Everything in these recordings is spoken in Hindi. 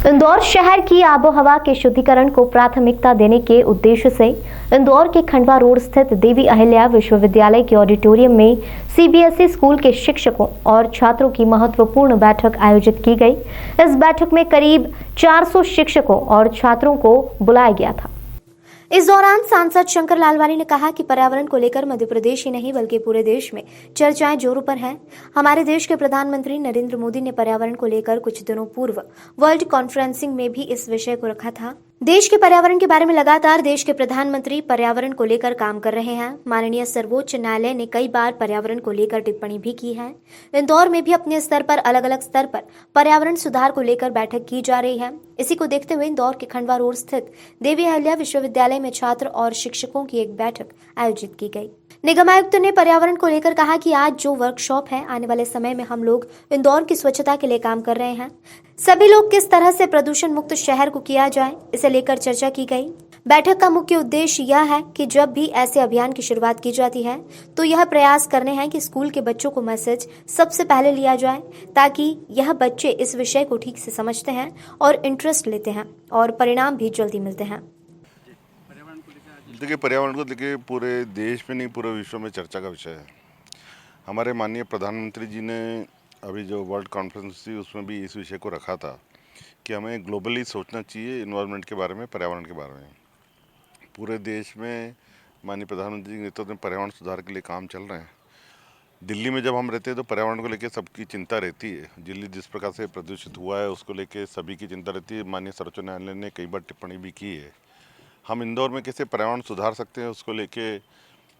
इंदौर शहर की आबोहवा के शुद्धिकरण को प्राथमिकता देने के उद्देश्य से इंदौर के खंडवा रोड स्थित देवी अहिल्या विश्वविद्यालय के ऑडिटोरियम में सीबीएसई स्कूल के शिक्षकों और छात्रों की महत्वपूर्ण बैठक आयोजित की गई। इस बैठक में करीब 400 शिक्षकों और छात्रों को बुलाया गया था। इस दौरान सांसद शंकर लालवानी ने कहा कि पर्यावरण को लेकर मध्य प्रदेश ही नहीं बल्कि पूरे देश में चर्चाएं जोरों पर हैं। हमारे देश के प्रधानमंत्री नरेंद्र मोदी ने पर्यावरण को लेकर कुछ दिनों पूर्व वर्ल्ड कॉन्फ्रेंसिंग में भी इस विषय को रखा था। देश के पर्यावरण के बारे में लगातार देश के प्रधानमंत्री पर्यावरण को लेकर काम कर रहे हैं। माननीय सर्वोच्च न्यायालय ने कई बार पर्यावरण को लेकर टिप्पणी भी की है। इंदौर में भी अपने स्तर पर अलग अलग स्तर पर पर्यावरण सुधार को लेकर बैठक की जा रही है। इसी को देखते हुए इंदौर के खंडवा रोड स्थित देवी अहिल्या विश्वविद्यालय में छात्र और शिक्षकों की एक बैठक आयोजित की गई। निगम आयुक्त ने पर्यावरण को लेकर कहा कि आज जो वर्कशॉप है, आने वाले समय में हम लोग इंदौर की स्वच्छता के लिए काम कर रहे हैं। सभी लोग किस तरह से प्रदूषण मुक्त शहर को किया जाए, इसे लेकर चर्चा की गई। बैठक का मुख्य उद्देश्य यह है कि जब भी ऐसे अभियान की शुरुआत की जाती है तो यह प्रयास करने हैं कि स्कूल के बच्चों को मैसेज सबसे पहले लिया जाए, ताकि यह बच्चे इस विषय को ठीक से समझते हैं और इंटरेस्ट लेते हैं और परिणाम भी जल्दी मिलते हैं। देखिए, पर्यावरण को देखिए पूरे देश में नहीं पूरे विश्व में चर्चा का विषय है। हमारे माननीय प्रधानमंत्री जी ने अभी जो वर्ल्ड कॉन्फ्रेंस थी उसमें भी इस विषय को रखा था कि हमें ग्लोबली सोचना चाहिए इन्वायरमेंट के बारे में, पर्यावरण के बारे में। पूरे देश में माननीय प्रधानमंत्री के नेतृत्व में पर्यावरण सुधार के लिए काम चल रहे हैं। दिल्ली में जब हम रहते हैं तो पर्यावरण को लेकर सबकी चिंता रहती है। दिल्ली जिस प्रकार से प्रदूषित हुआ है उसको लेकर सभी की चिंता रहती है। माननीय सर्वोच्च न्यायालय ने कई बार टिप्पणी भी की है। हम इंदौर में कैसे पर्यावरण सुधार सकते हैं उसको लेके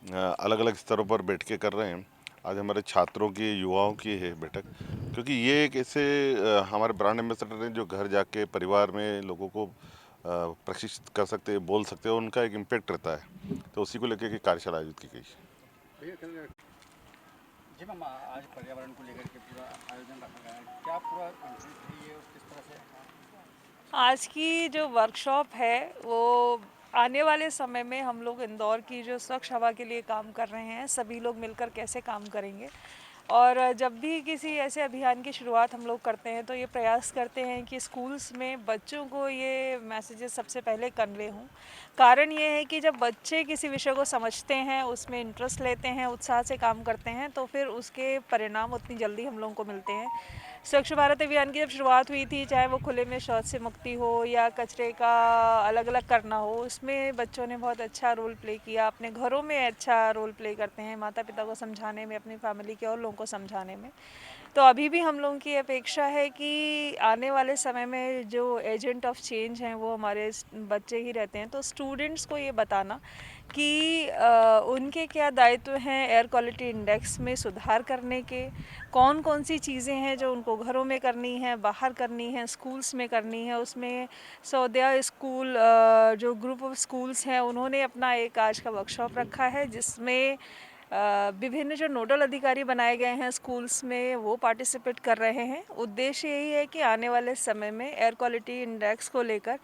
अलग अलग स्तरों पर बैठ के कर रहे हैं। आज हमारे छात्रों की, युवाओं की है बैठक, क्योंकि ये एक ऐसे हमारे ब्रांड एम्बेसडर हैं जो घर जाके परिवार में लोगों को प्रशिक्षित कर सकते हैं, बोल सकते हैं, उनका एक इम्पैक्ट रहता है। तो उसी को लेकर कार्यशाला आयोजित की गई। जी मैम, आज पर्यावरण को लेकर के पूरा आयोजन रखा गया है, क्या पूरा कंटेंट है ये और किस तरह से? आज की जो वर्कशॉप है वो आने वाले समय में हम लोग इंदौर की जो स्वच्छ हवा के लिए काम कर रहे हैं, सभी लोग मिलकर कैसे काम करेंगे। और जब भी किसी ऐसे अभियान की शुरुआत हम लोग करते हैं तो ये प्रयास करते हैं कि स्कूल्स में बच्चों को ये मैसेजेस सबसे पहले कन्वे हों। कारण ये है कि जब बच्चे किसी विषय को समझते हैं, उसमें इंटरेस्ट लेते हैं, उत्साह से काम करते हैं, तो फिर उसके परिणाम उतनी जल्दी हम लोगों को मिलते हैं। स्वच्छ भारत अभियान की जब शुरुआत हुई थी, चाहे वो खुले में शौच से मुक्ति हो या कचरे का अलग अलग करना हो, उसमें बच्चों ने बहुत अच्छा रोल प्ले किया। अपने घरों में अच्छा रोल प्ले करते हैं, माता पिता को समझाने में, अपनी फैमिली के और लोगों को समझाने में। तो अभी भी हम लोगों की अपेक्षा है कि आने वाले समय में जो एजेंट ऑफ चेंज हैं वो हमारे बच्चे ही रहते हैं। तो स्टूडेंट्स को ये बताना कि उनके क्या दायित्व हैं एयर क्वालिटी इंडेक्स में सुधार करने के, कौन कौन सी चीज़ें हैं जो उनको घरों में करनी है, बाहर करनी है, स्कूल्स में करनी है। उसमें सौदया स्कूल जो ग्रुप ऑफ स्कूल्स हैं उन्होंने अपना एक आज का वर्कशॉप रखा है, जिसमें विभिन्न जो नोडल अधिकारी बनाए गए हैं स्कूल्स में वो पार्टिसिपेट कर रहे हैं। उद्देश्य यही है कि आने वाले समय में एयर क्वालिटी इंडेक्स को लेकर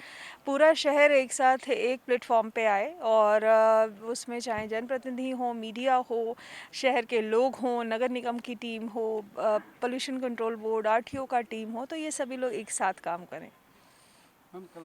पूरा शहर एक साथ एक प्लेटफॉर्म पे आए और उसमें चाहे जनप्रतिनिधि हो, मीडिया हो, शहर के लोग हों, नगर निगम की टीम हो, पोल्यूशन कंट्रोल बोर्ड, आरटीओ का टीम हो, तो ये सभी लोग एक साथ काम करें।